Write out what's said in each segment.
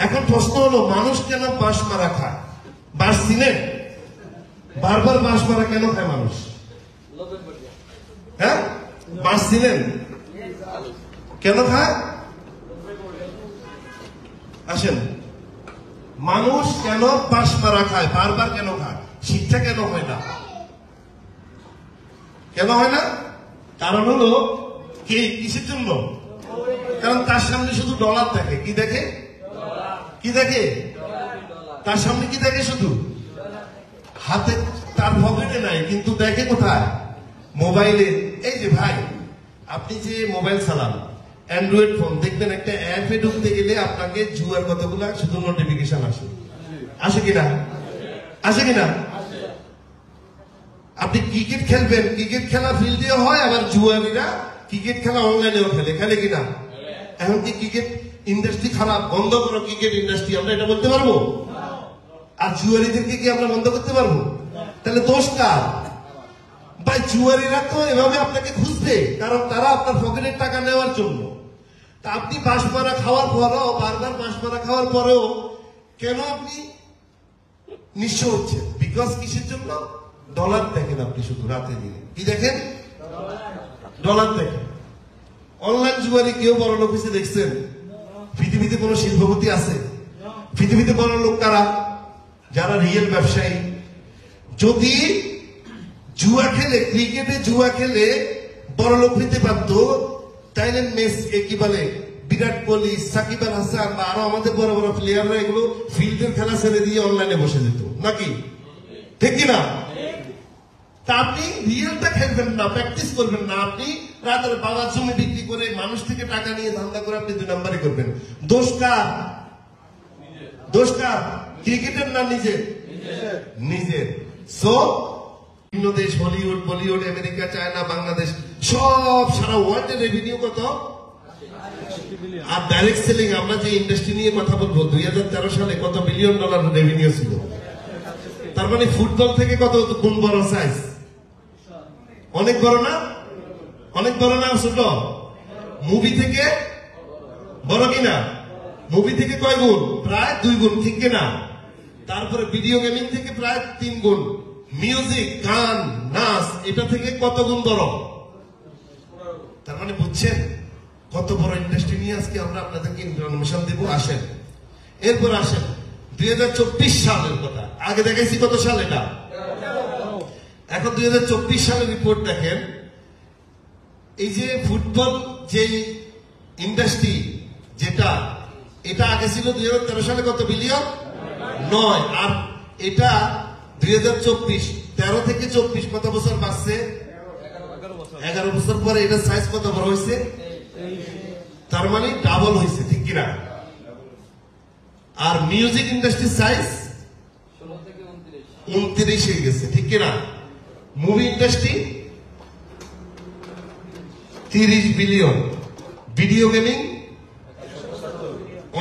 এখন প্রশ্ন হলো, মানুষ কেন বাঁশ মারা খায়? বাঁশ চিনেন? বারবার বাঁশ মারা কেন খায় মানুষ? হ্যাঁ, বাঁশ চিনেন? কেন খায়? আসেন, মানুষ কেন বাঁশ মারা খায়, বারবার কেন খায়? শিক্ষা কেন হয় না? কেন হয় না? কারণ হলো কি, কিসের জন্য? কারণ তার সামনে শুধু ডলার দেখে। কি দেখে? কি দেখে? তার সামনে কি দেখে? শুধু হাতে, তার পকেটে নাই, কিন্তু দেখে কোথায়? মোবাইলে। এই যে ভাই, আপনি যে মোবাইল চালান, অ্যান্ড্রয়েড ফোন, দেখবেন একটা অ্যাপে ঢুকতে গেলে আপনাকে জুয়ার কতগুলো শুধু নোটিফিকেশন আসে। আসে কিনা? আসে কিনা? আপনি ক্রিকেট খেলবেন, ক্রিকেট খেলা ফিল্ডেও হয়, আবার জুয়ারিরা ক্রিকেট খেলা অনলাইনেও খেলে। খেলে কিনা? এখন কি ক্রিকেট ইন্ডাস্ট্রি খারাপ, বন্ধ করো ক্রিকেট ইন্ডাস্ট্রি, আমরা এটা বলতে পারবো? আর জুয়ারিদেরকে কি আমরা বন্ধ করতে পারবো? তাহলে দোষ কার? ভাই, জুয়ারিরা তো এভাবে আপনাকে খুঁজবে, কারণ তারা আপনার পকেটের টাকা নেওয়ার জন্য। তা আপনি বাঁশ মারা খাওয়ার পরেও, বারবার বাঁশ মারা খাওয়ার পরেও কেন আপনি নিঃস্ব হচ্ছেন? বিকজ কিসের জন্য? ডলার দেখেন আপনি শুধু রাতে দিনে। কি দেখেন? ডলার দেখেন। অনলাইন জুয়ারি কেউ বড় লোক হয়েছে দেখছেন? পৃথিবীতে কোন শিল্পপতি আছে? পৃথিবীতে বড় লোক কারা? যারা রিয়েল ব্যবসায়ী। যদি জুয়া খেলে, ক্রিকেটে জুয়া খেলে বড় লোক হইতে পারত, তাইলে মেসি, কি বলে, বিরাট কোহলি, সাকিব আল হাসান বা আরো আমাদের বড় বড় প্লেয়াররা এগুলো ফিল্ডের খেলা ছেড়ে দিয়ে অনলাইনে বসে যেত নাকি? ঠিক কিনা? তা আপনি রিয়েলটা খেলবেন না, প্র্যাকটিস করবেন না, আপনি রাতের বাবার জমি বিক্রি করে মানুষ থেকে টাকা নিয়ে ধান্দা করে আপনি 2 নম্বরই করবেন। দোষ কার? দোষ কার? ক্রিকেটের না নিজের? নিজের। সো বিভিন্ন দেশ, Hollywood, Bollywood, America, China, Bangladesh, সব সারা ওয়ার্ল্ডের রেভিনিউ কত? আর ডাইরেক্ট সেলিং, আমরা যে ইন্ডাস্ট্রি নিয়ে কথা বলবো, 2013 সালে কত বিলিয়ন ডলার রেভিনিউ ছিল? তার মানে ফুটবল থেকে কত গুণ বড় সাইজ? অনেক বড় না? অনেক বড় না? ছোট? মুভি থেকে বড় কিনা? মুভি থেকে কয় গুণ? প্রায় 2 গুণ। ঠিক কিনা? তারপরে ভিডিও গেমিং থেকে প্রায় 3 গুণ। মিউজিক, গান, নাচ, এটা থেকে কত গুণ বড়? তার মানে বুঝছেন কত বড় ইন্ডাস্ট্রি নিয়ে আজকে আমরা আপনাদেরকে ইনফরমেশন দেব। আসেন, এরপর আসেন 2024 সালের কথা। আগে দেখাইছি কত সাল এটা? এখন 2024 সালের রিপোর্ট দেখেন। এই যে ফুটবল যে ইন্ডাস্ট্রি, যেটা, এটা আগে ছিল 2013 সালে কত বিলিয়ন? 9। আর এটা 2024, 13 থেকে 24 কত বছর বাড়ছে? 11 বছর পরে এটা সাইজ কত বড় হয়েছে? তার মানে ডাবল হয়েছে। ঠিক কিনা? আর মিউজিক ইন্ডাস্ট্রির সাইজ 29 হয়ে গেছে। ঠিক কিনা? Movie industry 30 billion. Video gaming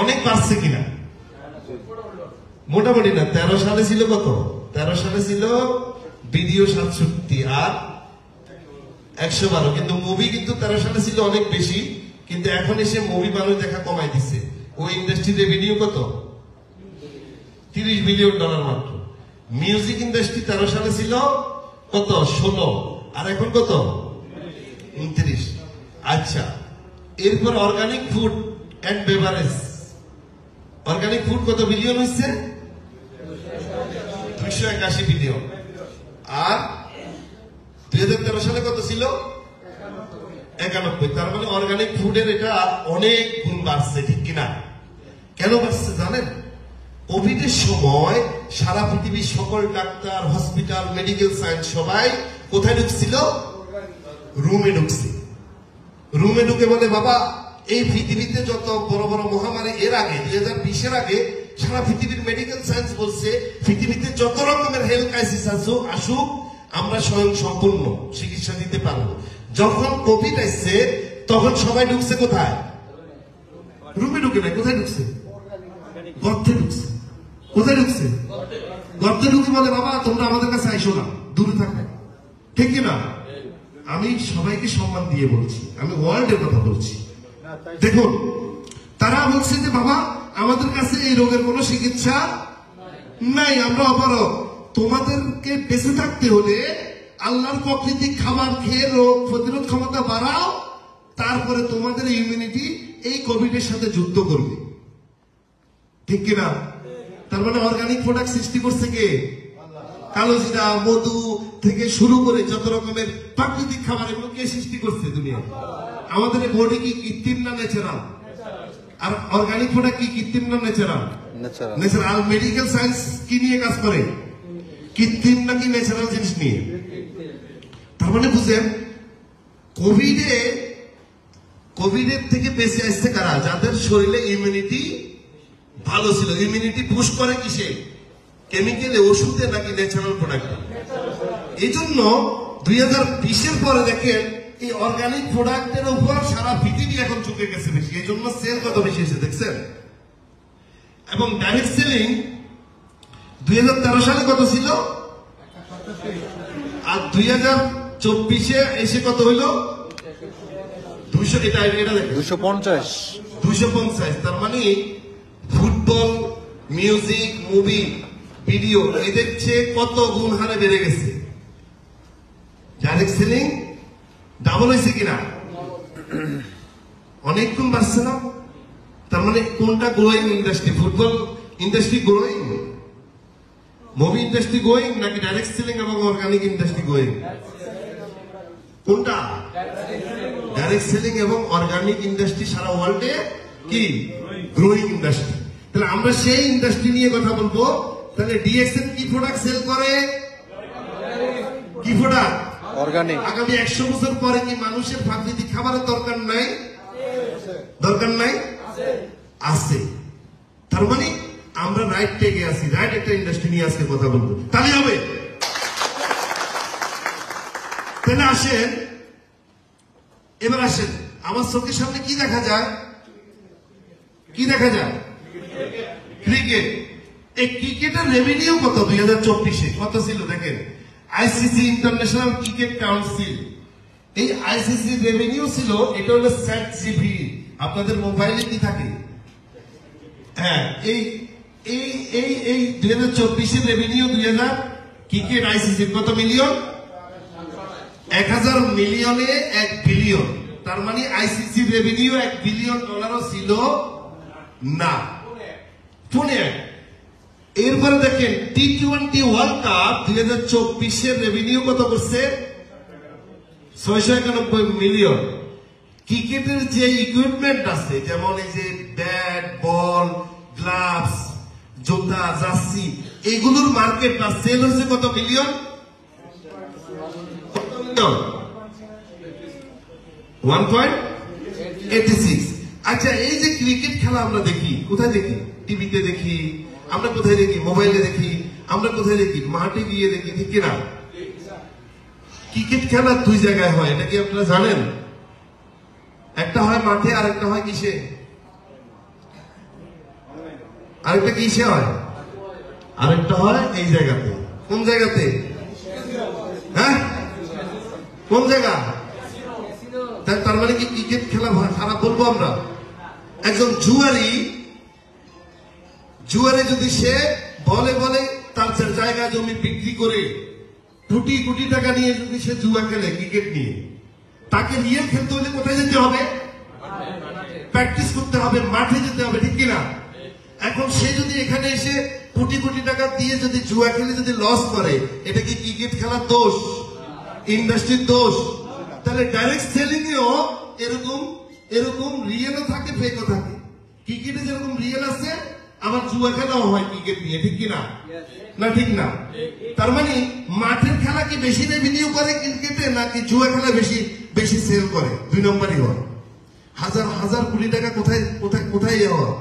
অনেক বাড়ছে কিনা? মোটামুটি না। 13 সালে ছিল কত? 13 সালে ছিল ভিডিও 67 আর 112। কিন্তু মুভি কিন্তু 13 সালে ছিল অনেক বেশি, কিন্তু এখন এসে মুভি মানুষ দেখা কমাই দিচ্ছে। ওই ইন্ডাস্ট্রির রেভিনিউ কত? 30 বিলিয়ন ডলার মাত্র। মিউজিক ইন্ডাস্ট্রি 13 সালে ছিল কত? 16, আর এখন কত? 29। আচ্ছা, এরপর organic food and beverage, organic food কত বিলিয়ন হচ্ছে? 281 বিলিয়ন। আর 2013 সালে কত ছিল? 91। তার মানে অর্গানিক ফুডের এটা অনেক গুণ বাড়ছে। ঠিক কিনা? কেন বাড়ছে জানেন? কোভিডের সময় সারা পৃথিবীর সকল ডাক্তার, হসপিটাল, মেডিকেল সায়েন্স সবাই কোথায় ঢুকছিল? রুমে ঢুকছে। রুমে ঢুকে বলে, বাবা, এই পৃথিবীতে যত বড় বড় মহামারী, এর আগে 2020-এর আগে সারা পৃথিবীর মেডিকেল সায়েন্স বলছে পৃথিবীতে যত রকমের হেলথ ক্রাইসিস আসুক, আমরা স্বয়ং সম্পূর্ণ চিকিৎসা দিতে পারবো। যখন কোভিড আসছে তখন সবাই ঢুকছে কোথায়? রুমে ঢুকে না। কোথায় ঢুকছে? গর্তে ঢুকছে। কোথায় ঢুকছে? গর্তে ঢুকে বলে, বাবা, তোমরা আমাদের কাছে আইসো না, দূরে থাকো। ঠিক কিনা? আমি সবাইকে সম্মান দিয়ে বলছি, আমি ওয়ার্ল্ডের কথা বলছি। দেখুন, তারা বলছে যে বাবা, আমাদের কাছে এই রোগের কোনো চিকিৎসা নাই, আমরা অপারগ। তোমাদেরকে বেঁচে থাকতে হলে আল্লাহর প্রাকৃতিক খাবার খেয়ে রোগ প্রতিরোধ ক্ষমতা বাড়াও, তারপরে তোমাদের ইমিউনিটি এই কোভিড এর সাথে যুদ্ধ করবে, ঠিক কিনা? তার মানে অর্গানিক প্রোডাক্ট সৃষ্টি করছে কে? কালোজিরা, মধু থেকে শুরু করে যত রকমের প্রাকৃতিক খাবার, এগুলো কে সৃষ্টি করছে দুনিয়ায়? আমাদের বডি কি কৃত্রিম না ন্যাচারাল? আর অর্গানিক প্রোডাক্ট কি কৃত্রিম না ন্যাচারাল? ন্যাচারাল। মেডিকেল সায়েন্স কি নিয়ে কাজ করে? কৃত্রিম নাকি ন্যাচারাল জিনিস নিয়ে? তার মানে বুঝেন, কোভিডের থেকে বেঁচে আসছে কারা? যাদের শরীরে ইমিউনিটি ভালো ছিল। ইমিউনিটি পুশ করে কিসে? কেমিক্যালে, ওষুধে নাকি ন্যাচারাল প্রোডাক্টে? এই জন্য 2020-এর পরে দেখেন এই অর্গানিক প্রোডাক্টের উপর সারা পৃথিবী এখন ঝুঁকে গেছে বেশি। এই জন্য সেল কত বেশি হয়েছে দেখছেন? এবং ডাইরেক্ট সেলিং 2013 সালে কত ছিল, আর 2024-এ এসে কত হইল? 200। এটা দেখেন 250। তার মানে ফুটবল, মিউজিক, মুভি, ভিডিও এদের চেয়ে কত গুণ হারে বেড়ে গেছে। ডাইরেক্ট সেলিং ডাবল হয়েছে কিনা? অনেক গুণ বাড়ছে না? তার মানে কোনটা growing industry? Football industry growing, movie industry growing, নাকি ডাইরেক্ট সেলিং এবং অর্গানিক ইন্ডাস্ট্রি গ্রোয়িং? কোনটা? ডাইরেক্ট সেলিং এবং অর্গানিক ইন্ডাস্ট্রি সারা ওয়ার্ল্ডে কি গ্রোয়িং ইন্ডাস্ট্রি। তাহলে আমরা সেই ইন্ডাস্ট্রি নিয়ে কথা বলবো। তাহলে ডিএক্সএন কি প্রোডাক্ট সেল করে? কি প্রোডাক্ট? অর্গানিক। আগামী 100 বছর পরে কি মানুষের প্রাকৃতিক খাবারের দরকার নাই? দরকার নাই? আছে। তার মানে আমরা রাইট টেকে আছি, রাইট একটা ইন্ডাস্ট্রি নিয়ে আজকে কথা বলবো। তাহলে হবে। তাহলে আসেন, এবার আসেন, আমার চোখের সামনে কি দেখা যায়? কি দেখা যায়? ক্রিকেট। এই ক্রিকেটের রেভিনিউ কত 2024-এ? কত ছিল দেখেন? আইসিসি ইন্টারন্যাশনাল ক্রিকেট কাউন্সিল, এই আইসিসি রেভিনিউ ছিল, এটা হলো চ্যাট জিপি। আপনাদের মোবাইলে কি থাকে? হ্যাঁ, এই 2024-এর রেভিনিউ 2000 ক্রিকেট আইসিসির কত মিলিয়ন? 1000 মিলিয়নে 1 বিলিয়ন। তার মানে আইসিসি রেভিনিউ $1 বিলিয়ন ছিল না। এরপরে দেখেন T20 ওয়ার্ল্ড কাপ 2024-এর রেভিনিউ কত করছে? 691 মিলিয়ন। ক্রিকেটের যে ইকুইপমেন্ট আছে, যেমন এই যে ব্যাট, বল, গ্লাভস, জুতা, জার্সি, এগুলোর মার্কেট বা সেল হচ্ছে কত মিলিয়ন? 1.86। আচ্ছা, এই যে ক্রিকেট খেলা আমরা দেখি, কোথায় দেখি? টিভিতে দেখি, আমরা কোথায় দেখি? মোবাইলে দেখি, আমরা কোথায় দেখি? মাঠে গিয়ে দেখি, ঠিক কিনা? ক্রিকেট খেলা 2 জায়গায় হয়, এটা কি আপনারা জানেন? একটা হয় মাঠে, আর একটা হয় কিসে? আরেকটা কিসে হয়? আরেকটা হয় এই জায়গাতে। কোন জায়গাতে? হ্যাঁ, কোন জায়গা? তার মানে কি ক্রিকেট খেলা খারাপ বলবো আমরা? একজন জুয়ারি যদি সে বলে তার জায়গা জমি বিক্রি করে কোটি কোটি টাকা নিয়ে যদি সে জুয়া খেলে ক্রিকেট নিয়ে, তাকে রিয়েল খেলতে হলে কোথায় যেতে হবে? প্র্যাকটিস করতে হবে, মাঠে যেতে হবে, ঠিক কিনা? এখন সে যদি এখানে এসে কোটি কোটি টাকা দিয়ে যদি জুয়া খেলে যদি লস করে, এটা কি ক্রিকেট খেলার দোষ? ইন্ডাস্ট্রির দোষ? তাহলে ডাইরেক্ট সেলিং এও এরকম রিয়েলও থাকে, ফেকও থাকে। ক্রিকেটে যেরকম রিয়েল আছে, আবার জুয়া খেলাও হয় ক্রিকেট নিয়ে, ঠিক কিনা? না, ঠিক না? তার মানে মাঠের খেলা কি বেশি রেভিনিউ করে ক্রিকেটে, নাকি জুয়া খেলা বেশি সেল করে? 2 নম্বরই হয়। হাজার কোটি টাকা কোথায় হয়?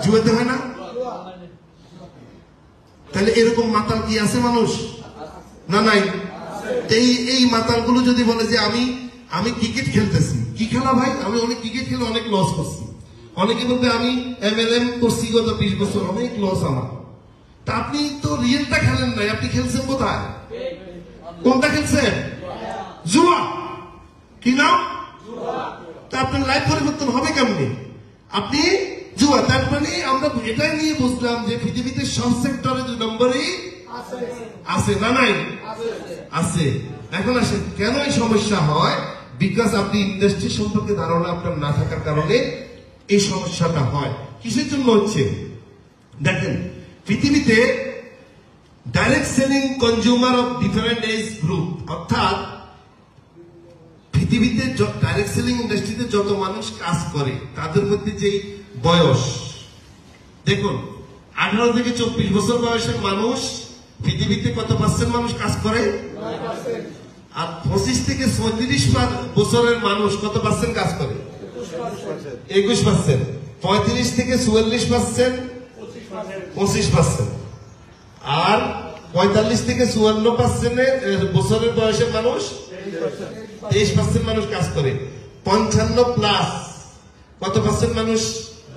জুয়াতে হয় না? তাহলে এরকম মাতাল কি আছে মানুষ? না, নাই। এই মাতালগুলো যদি বলে যে আমি ক্রিকেট খেলতেছি, কি খেলা ভাই? আমি অনেক ক্রিকেট খেলে অনেক লস করছি। অনেকে বলবে আমি MLM করছি গত 20 বছর, অনেক লস আমার। তা আপনি তো রিয়েলটা খেলেন নাই, আপনি খেলছেন কোথায়? কোনটা খেলছেন? জুয়া। কি নাম? তা আপনার লাইফ পরিবর্তন হবে কেমনি? আপনি জুয়া। তার মানে আমরা এটাই নিয়ে বুঝলাম যে পৃথিবীতে সব সেক্টরে 2 নম্বরই আছে না নাই আছে। এখন আসেন কেন এই সমস্যা হয়? বিকজ আপনি ইন্ডাস্ট্রি সম্পর্কে ধারণা আপনার না থাকার কারণে এই সমস্যাটা হয়। কিসের জন্য হচ্ছে দেখেন, পৃথিবীতে direct selling consumer of different age group, অর্থাৎ পৃথিবীতে ডাইরেক্ট সেলিং ইন্ডাস্ট্রিতে যত মানুষ কাজ করে তাদের মধ্যে যে বয়স, দেখুন 18 থেকে 24 বছর বয়সের মানুষ পৃথিবীতে কত পার্সেন্ট মানুষ কাজ করে? 9%। আর 25 থেকে 34 বছরের মানুষ কত পার্সেন্ট কাজ করে? 21%। 35 থেকে 44% 25%। আর 45 থেকে 54% বছরের বয়সের মানুষ 23% মানুষ কাজ করে। 55 প্লাস কত পার্সেন্ট মানুষ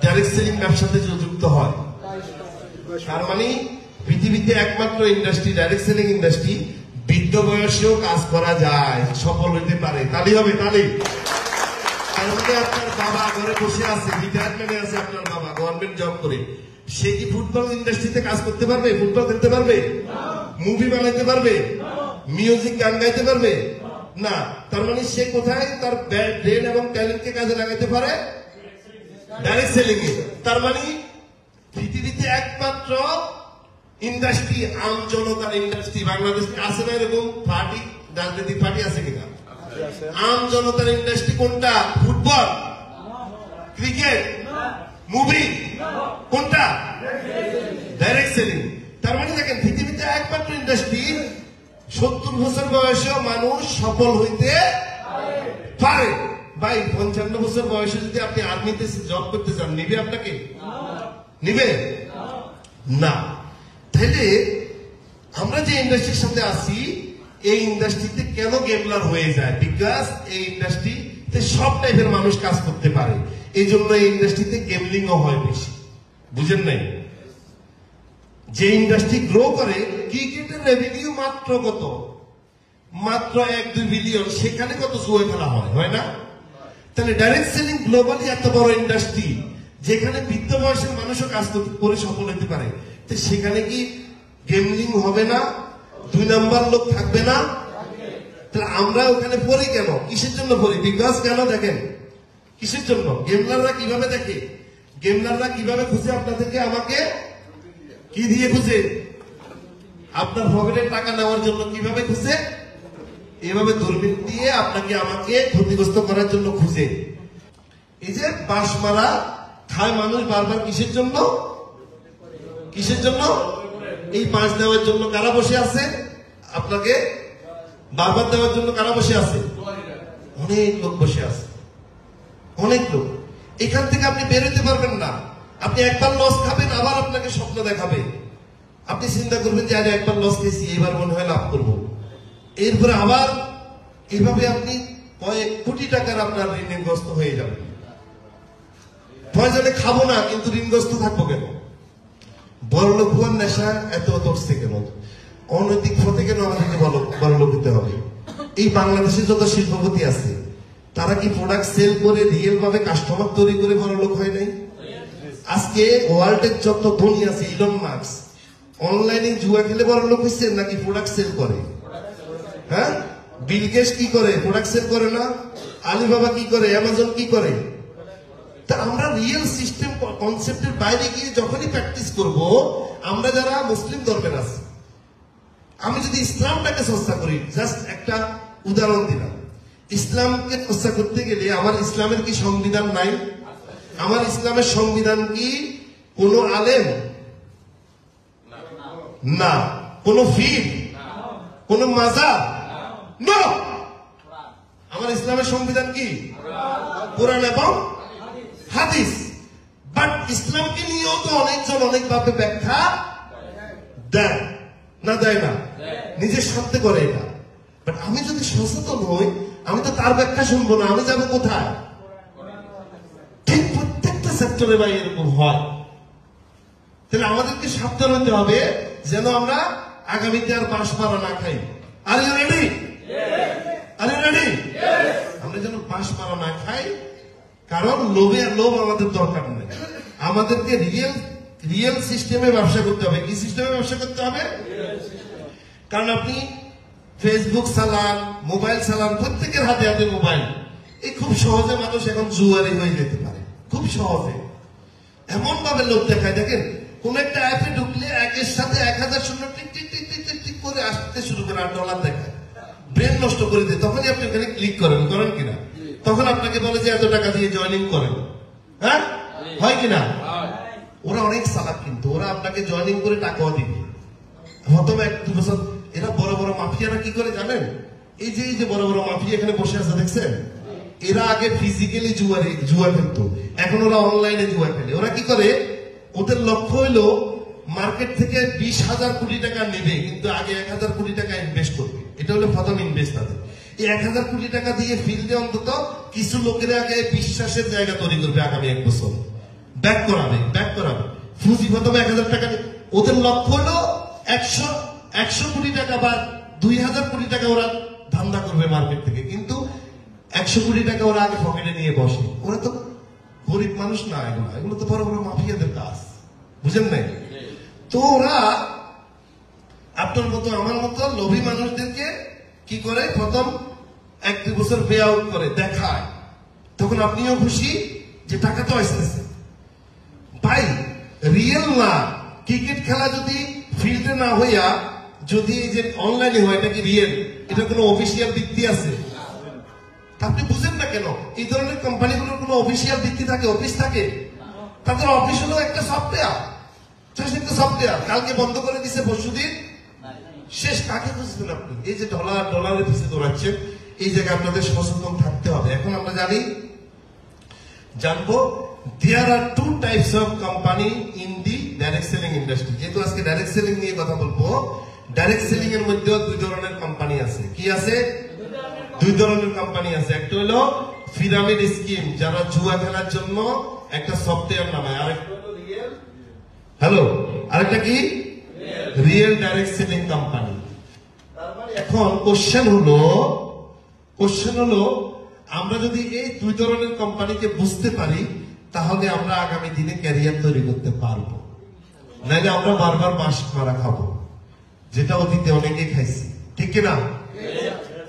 ডাইরেক্ট সেলিং ব্যবসাতে যুক্ত হয়? তার মানে পৃথিবীতে একমাত্র ইন্ডাস্ট্রি ডাইরেক্ট সেলিং ইন্ডাস্ট্রি বৃদ্ধ বয়সেও কাজ করা যায়, সফল হইতে পারে। তালি হবে, তালি। তার মধ্যে আপনার বাবা ঘরে বসে আছে, রিটায়ারমেন্টে আছে, আপনার বাবা গভর্নমেন্ট জব করে, সে কি ফুটবল ইন্ডাস্ট্রিতে কাজ করতে পারবে? ফুটবল খেলতে পারবে? মুভি বানাইতে পারবে? মিউজিক গান গাইতে পারবে না। তার মানে সে কোথায় তার ব্রেন এবং ট্যালেন্টকে কাজে লাগাইতে পারে? ডাইরেক্ট সেলিং এ। তার মানে পৃথিবীতে একমাত্র ইন্ডাস্ট্রি আম জনতার ইন্ডাস্ট্রি, বাংলাদেশে আছে না এরকম পার্টি, রাজনৈতিক পার্টি আছে কিনা? আম জনতার ইন্ডাস্ট্রি কোনটা? ফুটবল, ক্রিকেট, মুভি, কোনটা? Direct selling. তার মানে দেখেন পৃথিবীতে একমাত্র ইন্ডাস্ট্রি 70 বছর বয়সেও মানুষ সফল হইতে পারে। ভাই 55 বছর বয়সে যদি আপনি আর্মিতে জব করতে চান, নিবে আপনাকে? নিবে না। তাহলে আমরা যে ইন্ডাস্ট্রির সাথে আছি, এই ইন্ডাস্ট্রিতে কেন গেমলার হয়ে যায়? বিকজ এই ইন্ডাস্ট্রিতে সব টাইপের মানুষ কাজ করতে পারে, এই জন্য এই ইন্ডাস্ট্রিতে গেমলিংও হয় বেশি। বুঝেন নাই? যে ইন্ডাস্ট্রি গ্রো করে, ক্রিকেটের রেভিনিউ মাত্র কত? মাত্র 1-2 বিলিয়ন। সেখানে কত জুয়া খেলা হয় না? তাহলে ডাইরেক্ট সেলিং গ্লোবালি এত বড় ইন্ডাস্ট্রি, যেখানে বৃদ্ধ বয়সের মানুষও কাজ করে সফল হতে পারে, তো সেখানে কি গেমলিং হবে না? 2 নাম্বার লোক থাকবে না? তাহলে আমরা ওখানে পড়ি কেন? কিসের জন্য পড়ি? বিকজ কেন দেখেন, কিসের জন্য? গেমলাররা কিভাবে দেখে, গেমলাররা কিভাবে খুঁজে আপনাদেরকে, আমাকে কি দিয়ে খুঁজে? আপনার পকেটের টাকা নেওয়ার জন্য কিভাবে খুঁজে? এভাবে দূরবীন দিয়ে আপনাকে আমাকে ক্ষতিগ্রস্ত করার জন্য খুঁজে। এই যে বাঁশ মারা খায় মানুষ বারবার, কিসের জন্য? কিসের জন্য? এই বাঁশ দেওয়ার জন্য কারা বসে আছে? আপনাকে বারবার দেওয়ার জন্য কারা বসে আছে? অনেক লোক বসে আছে, অনেক লোক। এখান থেকে আপনি বেরোতে পারবেন না। আপনি একবার লস খাবেন, আবার আপনাকে স্বপ্ন দেখাবে। আপনি চিন্তা করবেন যে আরে একবার লস খেয়েছি, এবার মনে হয় লাভ করবো। এরপরে আবার এইভাবে আপনি কয়েক কোটি টাকার আপনার ঋণগ্রস্ত হয়ে যাবেন। প্রয়োজনে খাবো না, কিন্তু ঋণগ্রস্ত থাকবো কেন? বড়লোক হওয়ার নেশা এত ধরছে কেন? অনৈতিক পথে কেন আমাদেরকে বড়লোক হতে হবে? এই বাংলাদেশে যত শিল্পপতি আছে, তারা কি প্রোডাক্ট সেল করে রিয়েল ভাবে কাস্টমার তৈরি করে বড়লোক হয় নাই? আজকে ওয়ার্ল্ডের যত ধনী আছে, ইলন মাস্ক অনলাইনে জুয়া খেলে বড়লোক হচ্ছে নাকি প্রোডাক্ট সেল করে? হ্যাঁ, বিল গেটস কি করে? প্রোডাক্ট সেল করে না? আলিবাবা কি করে? অ্যামাজন কি করে? তা আমরা রিয়েল সিস্টেম কনসেপ্টের বাইরে গিয়ে যখনই প্র্যাকটিস করব, আমরা যারা মুসলিম ধর্মের আছি, আমি যদি ইসলামটাকে চর্চা করি, জাস্ট একটা উদাহরণ দিলাম, ইসলামকে চর্চা করতে গেলে আমার ইসলামের কি সংবিধান নাই? আমার ইসলামের সংবিধান কি কোন আলেম না, কোন ফির, কোন মাজাব না। আমার ইসলামের সংবিধান কি? কোরআন এবং হাদিস। বাট ইসলামকে নিয়েও তো অনেকজন অনেকভাবে ব্যাখ্যা দেয় না, দেয় না? নিজের স্বার্থে করে এটা। বাট আমি যদি সচেতন হই, আমি তো তার ব্যাখ্যা শুনবো না, আমি যাবো কোথায়? ঠিক প্রত্যেকটা সেক্টরে ভাই এরকম হয়। তাহলে আমাদেরকে সাবধান হতে হবে যেন আমরা আগামীতে আর বাঁশ মারা না খাই। Are you ready? Are you ready? আমরা যেন বাঁশ মারা না খাই, কারণ লোভ আমাদের দরকার নেই। আমাদেরকে রিয়েল রিয়েল সিস্টেমে ব্যবসা করতে হবে। কি সিস্টেমে ব্যবসা করতে হবে? কারণ আপনি ফেসবুক চালান, মোবাইল চালান, প্রত্যেকের হাতে হাতে মোবাইল। এই খুব সহজে মানুষ এখন জুয়ারি হয়ে যেতে পারে, খুব সহজে। এমন ভাবে লোক দেখায়, দেখেন কোন একটা অ্যাপে ঢুকলে একের সাথে 1000 শূন্য tick tick tick tick tick tick করে আসতে শুরু করে, আর ডলার দেখায়, ব্রেন নষ্ট করে দেয়। তখনই আপনি ওখানে ক্লিক করেন কিনা? তখন আপনাকে বলে যে এত টাকা দিয়ে জয়েনিং করেন। হ্যাঁ, হয় কিনা? ওরা অনেক চালাক, কিন্তু ওরা আপনাকে জয়েনিং করে টাকাও দিবে। প্রথমে 1-2 বছর। এরা বড় বড় মাফিয়ারা কি করে জানেন? এই যে বড় বড় মাফিয়া এখানে বসে আছে দেখছেন, এরা আগে ফিজিক্যালি জুয়া খেলতো, এখন ওরা অনলাইনে জুয়া খেলে। ওরা কি করে? ওদের লক্ষ্য হইলো মার্কেট থেকে 20,000 কোটি টাকা নেবে, কিন্তু আগে 1,000 কোটি টাকা ইনভেস্ট করবে। এটা হলো প্রথম ইনভেস্ট তাদের। এই 1,000 কোটি টাকা দিয়ে ফিল্ডে অন্তত কিছু লোকের আগে বিশ্বাসের জায়গা তৈরি করবে। আগামী 1 বছর ব্যাক করাবে। পুঁজি প্রথমে 1,000 টাকা। ওদের লক্ষ্য হলো 100 কোটি টাকা বা 2,000 কোটি টাকা ওরা ধান্দা করবে মার্কেট থেকে, কিন্তু 100 কোটি টাকা ওরা আগে পকেটে নিয়ে বসে। ওরা তো গরিব মানুষ না, এগুলো তো বড় বড় মাফিয়াদের কাজ, বুঝেন নাই? তো ওরা আপনার মতো আমার মতো লোভী মানুষদেরকে কি করে? প্রথম 1-2 বছর পে আউট করে দেখায়, তখন আপনিও খুশি যে টাকা তো আসতেছে। ভাই রিয়েল না, ক্রিকেট খেলা যদি ফিল্ডে না হইয়া যদি এই যে অনলাইনে হয়, এটা কি রিয়েল? এটা কোনো অফিসিয়াল ভিত্তি আছে? আপনি বুঝেন না কেন? এই ধরনের কোম্পানিগুলোর কোনো অফিসিয়াল ভিত্তি থাকে, অফিস থাকে? তাদের অফিস হলো একটা সফটওয়্যার, সফটওয়্যার। কালকে বন্ধ করে দিছে, পরশুদিন শেষ। কাকে বুঝবেন আপনি? এই যে ডলারের পিছিয়ে দৌড়াচ্ছেন, এই জায়গায় আপনাদের সচেতন থাকতে হবে। এখন আমরা জানবো there are 2 types of company in the direct selling industry. যেহেতু আজকে ডাইরেক্ট সেলিং নিয়ে কথা বলবো, ডাইরেক্ট সেলিং এর মধ্যেও 2 ধরনের কোম্পানি আছে। কি আছে? 2 ধরনের কোম্পানি আছে। একটা হলো পিরামিড স্কিম, যারা জুয়া খেলার জন্য একটা সফটওয়্যার নামায়। আরেকটা হলো আরেকটা কি? Real direct selling company. তারপরে এখন কোশ্চেন হলো আমরা যদি এই 2 ধরনের কোম্পানিকে বুঝতে পারি, তাহলে আমরা আগামী দিনে ক্যারিয়ার তৈরি করতে পারবো। নাইলে আমরা বারবার মাস মারা খাবো, যেটা অতীতে অনেকেই খাইছি, ঠিক কিনা?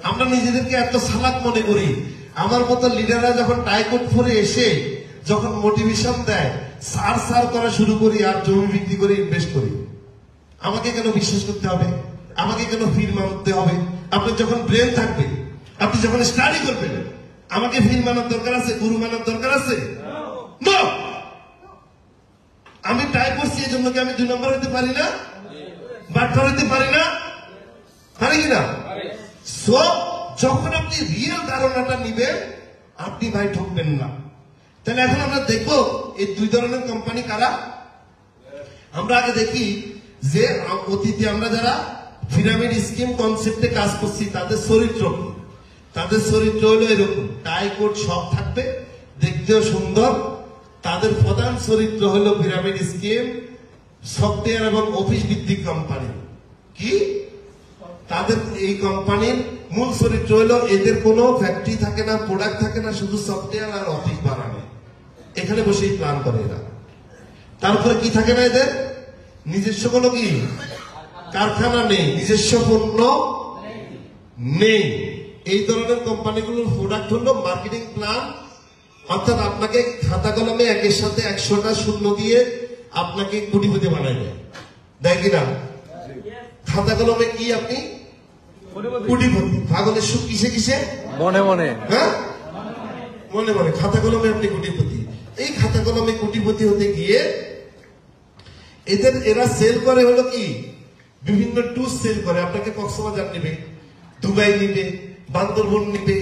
আমরা নিজেদেরকে এত চালাক মনে করি। আমার মতো লিডাররা যখন টাইকোট পরে এসে যখন মোটিভেশন দেয়, সার করা শুরু করি, আর জমি বিক্রি করে ইনভেস্ট করি। আমাকে কেন বিশ্বাস করতে হবে? আমাকে কেন ফির মানতে হবে? আপনার যখন ব্রেন থাকবে, আপনি যখন স্টাডি করবেন, আমাকে ফির মানার দরকার আছে? গুরু মানার দরকার আছে? না। আমি ট্রাই করছি, এই জন্য কি আমি 2 নম্বর হইতে পারি না? বাটপার হইতে পারি না? পারি কিনা? সো যখন আপনি রিয়েল ধারণাটা নিবেন, আপনি ভাই ঠকবেন না। তাহলে এখন আমরা দেখবো এই 2 ধরনের কোম্পানি কারা। আমরা আগে দেখি যে অতীতে আমরা যারা পিরামিড স্কিম কনসেপ্টে কাজ করছি, তাদের চরিত্র কি। তাদের চরিত্র হলো এরকম, টাই কোট সব থাকবে, দেখতেও সুন্দর। তাদের প্রধান চরিত্র হলো পিরামিড স্কিম, সফটওয়্যার এবং অফিস ভিত্তিক কোম্পানি। কি তাদের এই কোম্পানির মূল চরিত্র হলো এদের কোনো ফ্যাক্টরি থাকে না, প্রোডাক্ট থাকে না, শুধু সফটওয়্যার আর অফিস বানানো, এখানে বসেই প্ল্যান করে এরা। তারপরে কি থাকে না, এদের নিজস্ব কোনো কি কারখানা নেই, নিজস্ব পণ্য নেই। এই ধরনের কোম্পানিগুলোর প্রোডাক্ট হলো মার্কেটিং প্ল্যান, অর্থাৎ আপনাকে খাতা কলমে 1-এর সাথে 100টা শূন্য দিয়ে আপনাকে কোটিপতি বানায় দেয় কিনা? খাতা কলমে কি আপনি কোটিপতি, পাগলের সুখ কিসে মনে মনে। হ্যাঁ, মনে মনে খাতা কলমে আপনি কোটিপতি। এই খাতা কলমে কোটিপতি হতে গিয়ে এরা সেল করে হলো কি, বিভিন্ন ট্যুর সেল করে। আপনাকে কক্সবাজার নিবে, দুবাই নিবে, বান্দরবন নিবে।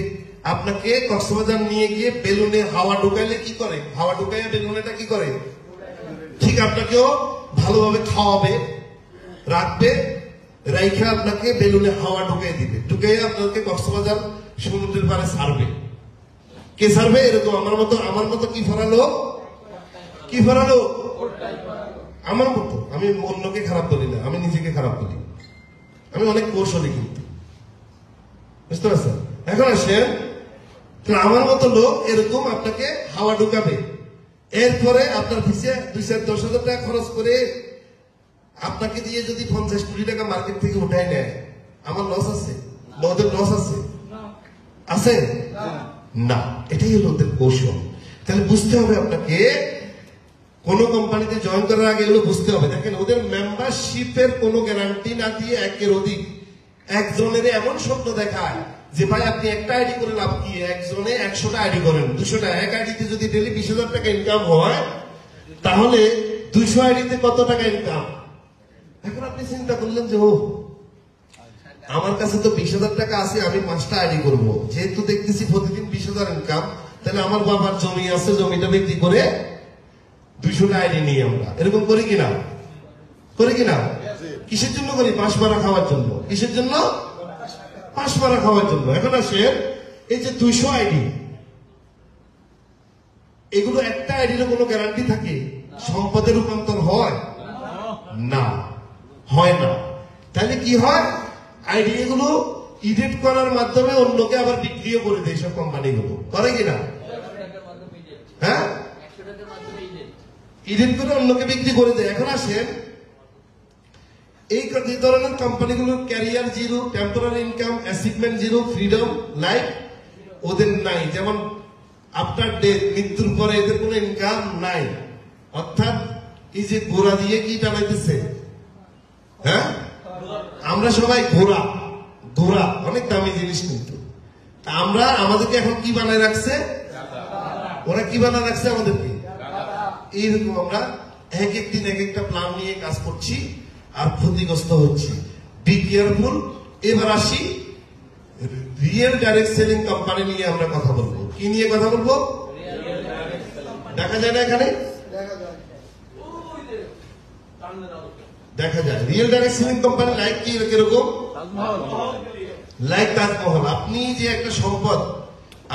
আপনাকে কক্সবাজার নিয়ে গিয়ে বেলুনে হাওয়া ঢুকাইলে কি করে? হাওয়া ঢুকাইয়া বেলুনেটা কি করে? ঠিক আপনাকেও ভালোভাবে খাওয়াবে, রাখবে, রাইখা আপনাকে বেলুনে হাওয়া ঢুকাই দিবে, ঢুকাইয়া আপনাকে কক্সবাজার সমুদ্রের পাড়ে ছাড়বে। কে ছাড়বে? এরকম আমার মতো কি ফরালো আমার মতো। আমি অন্যকে খারাপ বলি না, আমি নিজেকে খারাপ বলি। আমি অনেক কৌশলী, কিন্তু বুঝতে পারছেন? এখন আসেন, আমার মতো লোক এরকম আপনাকে হাওয়া ঢুকাবে, এরপরে আপনার পিছে 2-10,000 টাকা খরচ করে আপনাকে দিয়ে যদি 50 কোটি টাকা মার্কেট থেকে উঠায় নেয়, আমার লস আছে? ওদের লস আছে? আছে না। এটাই হলো ওদের কৌশল। তাহলে বুঝতে হবে আপনাকে, কোন কোম্পানিতে জয়েন করার আগে এগুলো বুঝতে হবে। দেখেন, ওদের মেম্বারশিপের কোনো গ্যারান্টি না দিয়ে একের অধিক একজনের এমন স্বপ্ন দেখায় যে ভাই আপনি একটা আইডি করে লাভ কি, একজনে 100টা আইডি করেন, 200টা। এক আইডিতে যদি ডেলি 20,000 টাকা ইনকাম হয়, তাহলে 200 আইডিতে কত টাকা ইনকাম? এখন আপনি চিন্তা করলেন যে ও আমার কাছে তো 20,000 টাকা আছে, আমি 5টা আইডি করবো, যেহেতু দেখতেছি প্রতিদিন 20,000 ইনকাম, তাহলে আমার বাবার জমি আছে, জমিটা বিক্রি করে 200টা আইডি নিই আমরা। এরকম করি কিনা? করি কিনা? কিসের জন্য করি? পাঁচ মারা খাওয়ার জন্য। কিসের জন্য? পাঁচ মারা খাওয়ার জন্য। এখন আসেন, এই যে 200 আইডি, এগুলো একটা আইডির কোনো গ্যারান্টি থাকে সম্পদে রূপান্তর হয় না, হয় না। তাহলে কি হয়? আইডি এগুলো ইডিট করার মাধ্যমে অন্যকে আবার বিক্রিও করে দেয় সব কোম্পানিগুলো, করে কিনা? হ্যাঁ, ইডিট করে অন্যকে বিক্রি করে দেয়। এখন আসেন, এই ধরনের কোম্পানিগুলোর career zero, temporary income, achievement zero, freedom life ওদের নাই। যেমন আফটার ডেথ, মৃত্যুর পরে এদের কোনো ইনকাম নাই। অর্থাৎ এই যে ঘোড়া দিয়ে কি টানাইতেছে, হ্যাঁ, আমরা সবাই ঘোড়া, ঘোড়া অনেক দামি জিনিস, কিন্তু আমরা আমাদেরকে এখন কি বানায় রাখছে? ওরা কি বানায় রাখছে আমাদেরকে? এইরকম আমরা এক এক দিন এক একটা প্ল্যান নিয়ে কাজ করছি আর ক্ষতিগ্রস্ত হচ্ছি। Be careful. এবার আসি, রিয়েল ডাইরেক্ট সেলিং কোম্পানি নিয়ে আমরা কথা বলবো। কি নিয়ে কথা বলবো? দেখা যায় না এখানে? দেখা যায়। Real direct selling company like কি, কিরকম? লাইক তাজমহল। আপনি যে একটা সম্পদ,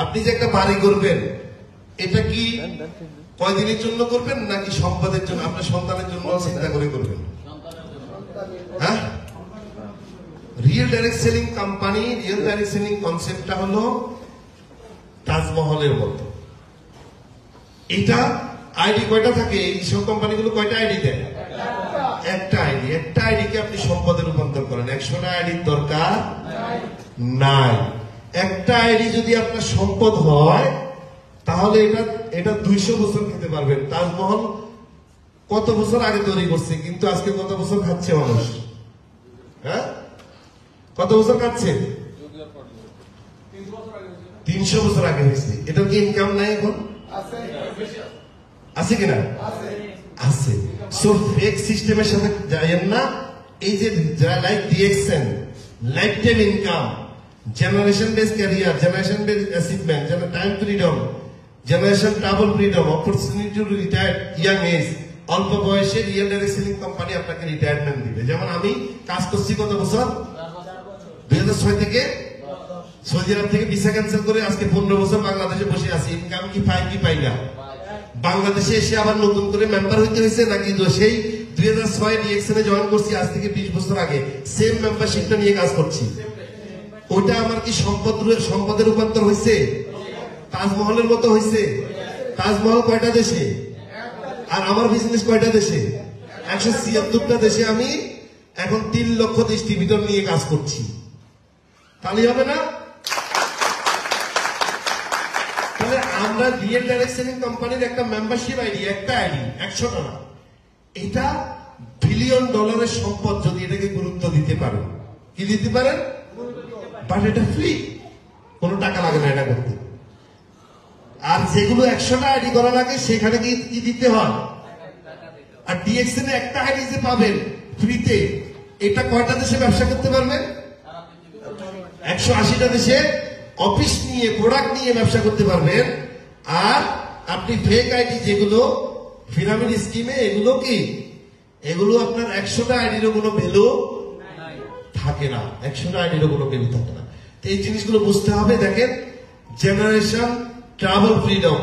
আপনি যে একটা বাড়ি করবেন, এটা কি কয়দিনের জন্য করবেন নাকি সম্পদের জন্য, আপনার সন্তানের জন্য চিন্তা করে করবেন? হ্যাঁ, real direct selling company, real direct selling কনসেপ্টটা হলো তাজমহলের মতো। এটা আইডি কয়টা থাকে? এইসব কোম্পানিগুলো কয়টা আইডি দেয়? একটা আইডি। একটা আইডিকে আপনি সম্পদে রূপান্তর করেন। 100টা আইডির দরকার নাই। একটা আইডি যদি আপনার সম্পদ হয়, তাহলে এটা 200 বছর খেতে পারবেন। তাজমহল কত বছর আগে তৈরি করছে, কিন্তু আজকে কত বছর খাচ্ছে মানুষ? হ্যাঁ, কত বছর খাচ্ছে? 300 বছর আগে হয়েছে। এটার কি ইনকাম নাই এখন? আছে কিনা? আছে। সো ফেক সিস্টেমের সাথে যাইয়েন না। এই যে like DXN, life time income, generation base career, generation base achievement, time freedom, generation travel freedom, opportunity to retire young age, অল্প বয়সে রিয়েল ডাইরেক্ট সেলিং কোম্পানি আপনাকে রিটায়ারমেন্ট দিবে। যেমন আমি কাজ করছি কত বছর? 2006 থেকে সৌদি আরব থেকে ভিসা ক্যান্সেল করে আজকে 15 বছর বাংলাদেশে বসে আছি। ইনকাম কি পাই কি পাই না? বাংলাদেশে এসে আবার নতুন করে মেম্বার হইতে হয়েছে, নাকি সেই 2006 ডিএক্সএনে জয়েন করছি আজ থেকে 20 বছর আগে, সেম মেম্বারশিপটা নিয়ে কাজ করছি। ওটা আমার কি সম্পদের রূপান্তর হয়েছে? তাজমহলের মতো হয়েছে? তাজমহল কয়টা দেশে? আর আমার বিজনেস কয়টা দেশে? 176টা দেশে আমি এখন 3 লক্ষ ডিস্ট্রিবিউটর নিয়ে কাজ করছি। তাহলে হবে না? তাহলে আমরা রিয়েল ডাইরেক্ট সেলিং কোম্পানির একটা মেম্বারশিপ আইডি, একটা আইডি 100 টাকা, এটা বিলিয়ন ডলারের সম্পদ। যদি এটাকে গুরুত্ব দিতে পারেন, কি দিতে পারেন? বাট এটা ফ্রি, কোনো টাকা লাগে না এটা করতে। আর যেগুলো 100টা আইডি করা লাগে সেখানে কি দিতে হয়? আর ডিএক্সএন এ একটা আইডি যে পাবেন ফ্রিতে, এটা কয়টা দেশে ব্যবসা করতে পারবেন? 180টা দেশে অফিস নিয়ে, প্রোডাক্ট নিয়ে ব্যবসা করতে পারবেন। আর আপনি ফেক আইডি যেগুলো পিরামিড স্কিমে, এগুলো কি, এগুলো আপনার 100টা আইডিরও কোনো ভ্যালু থাকে না। 100টা আইডিরও কোনো ভ্যালু থাকে না। তো এই জিনিসগুলো বুঝতে হবে। দেখেন, জেনারেশন ট্রাভেল ফ্রিডম,